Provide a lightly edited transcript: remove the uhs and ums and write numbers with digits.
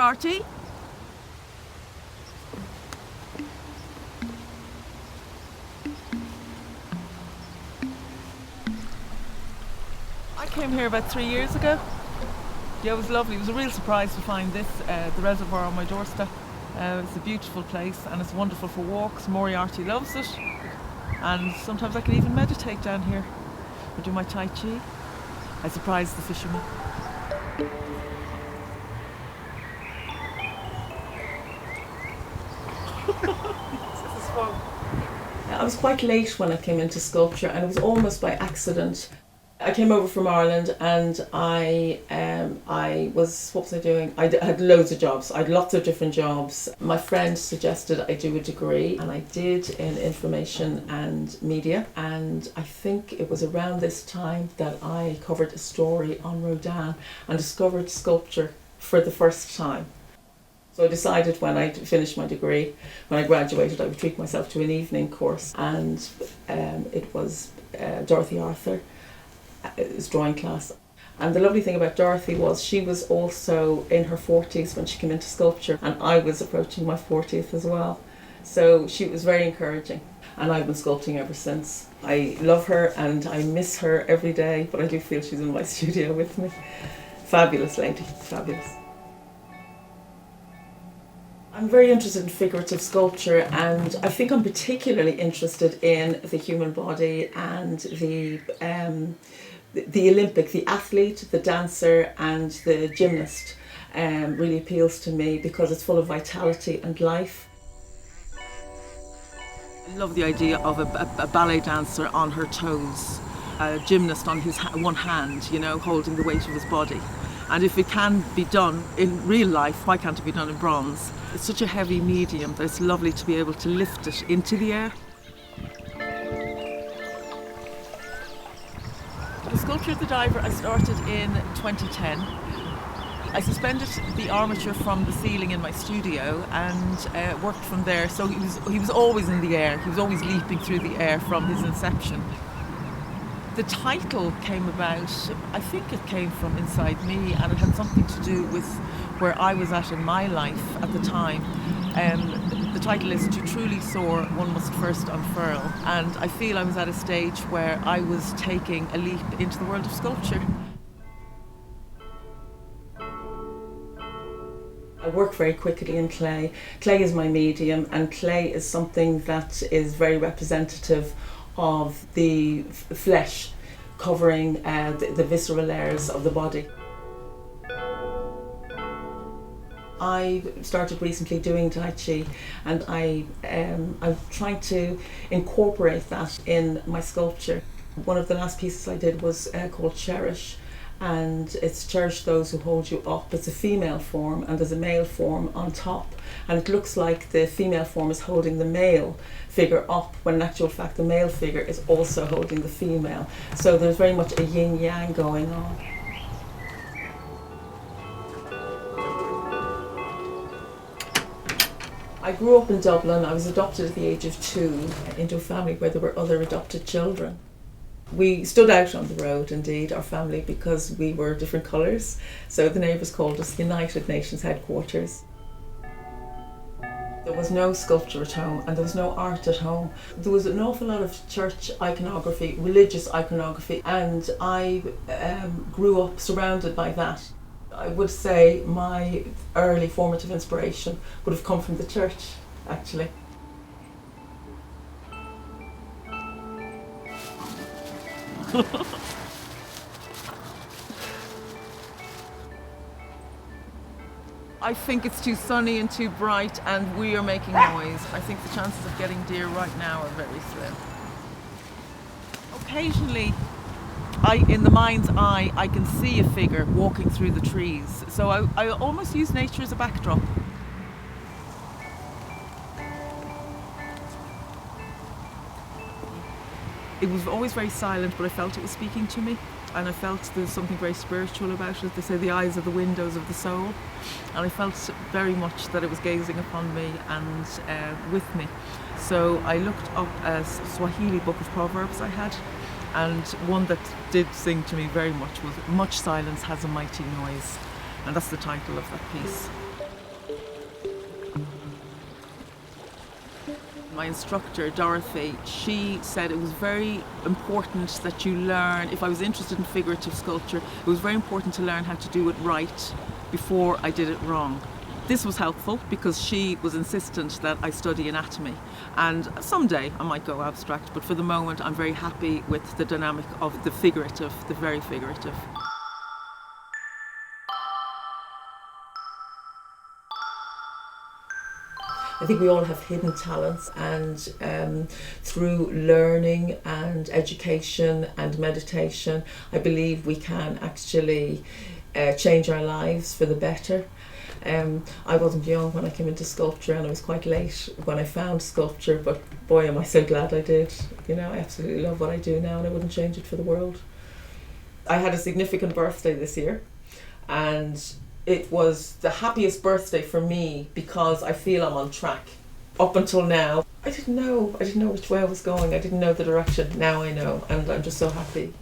Artie? I came here about 3 years ago. Yeah, it was lovely. It was a real surprise to find this, the reservoir on my doorstep. It's a beautiful place and it's wonderful for walks. Moriarty loves it. And sometimes I can even meditate down here or do my Tai Chi. I surprised the fishermen. This is fun. I was quite late when I came into sculpture, and it was almost by accident. I came over from Ireland and I was, what was I doing? I had loads of jobs. I had lots of different jobs. My friend suggested I do a degree, and I did in information and media. And I think it was around this time that I covered a story on Rodin and discovered sculpture for the first time. So I decided when I finished my degree, when I graduated, I would treat myself to an evening course. And it was Dorothy Arthur. It was drawing class. And the lovely thing about Dorothy was she was also in her 40s when she came into sculpture, and I was approaching my 40th as well. So she was very encouraging, and I've been sculpting ever since. I love her and I miss her every day, but I do feel she's in my studio with me. Fabulous lady, fabulous. I'm very interested in figurative sculpture, and I think I'm particularly interested in the human body and the Olympic, the athlete, the dancer and the gymnast really appeals to me because it's full of vitality and life. I love the idea of a ballet dancer on her toes, a gymnast on his one hand, you know, holding the weight of his body. And if it can be done in real life, why can't it be done in bronze? It's such a heavy medium that it's lovely to be able to lift it into the air. The sculpture of the diver I started in 2010. I suspended the armature from the ceiling in my studio and worked from there. So he was always in the air. He was always leaping through the air from his inception. The title came about, I think it came from inside me, and it had something to do with where I was at in my life at the time. The title is "To truly soar, one must first unfurl," and I feel I was at a stage where I was taking a leap into the world of sculpture. I work very quickly in clay. Clay is my medium, and clay is something that is very representative of the flesh covering the visceral layers of the body. I started recently doing Tai Chi, and I'm trying to incorporate that in my sculpture. One of the last pieces I did was called Cherish, and it's cherish those who hold you up. It's a female form and there's a male form on top, and it looks like the female form is holding the male figure up when in actual fact the male figure is also holding the female. So there's very much a yin-yang going on. I grew up in Dublin. I was adopted at the age of 2 into a family where there were other adopted children. We stood out on the road, indeed, our family, because we were different colours. So the neighbours called us United Nations Headquarters. There was no sculpture at home and there was no art at home. There was an awful lot of church iconography, religious iconography, and I grew up surrounded by that. I would say my early formative inspiration would have come from the church, actually. I think it's too sunny and too bright, and we are making noise. I think the chances of getting deer right now are very slim. Occasionally, in the mind's eye, I can see a figure walking through the trees. So I almost use nature as a backdrop. It was always very silent, but I felt it was speaking to me, and I felt there's something very spiritual about it. They say the eyes are the windows of the soul, and I felt very much that it was gazing upon me and with me. So I looked up a Swahili book of proverbs I had, and one that did sing to me very much was "Much silence has a mighty noise," and that's the title of that piece. My instructor, Dorothy, she said it was very important that you learn, if I was interested in figurative sculpture, it was very important to learn how to do it right before I did it wrong. This was helpful because she was insistent that I study anatomy, and someday I might go abstract, but for the moment I'm very happy with the dynamic of the figurative, the very figurative. I think we all have hidden talents, and through learning and education and meditation, I believe we can actually change our lives for the better. I wasn't young when I came into sculpture, and I was quite late when I found sculpture, but boy am I so glad I did. You know, I absolutely love what I do now, and I wouldn't change it for the world. I had a significant birthday this year, and it was the happiest birthday for me because I feel I'm on track. Up until now, I didn't know which way I was going. I didn't know the direction. Now I know, and I'm just so happy.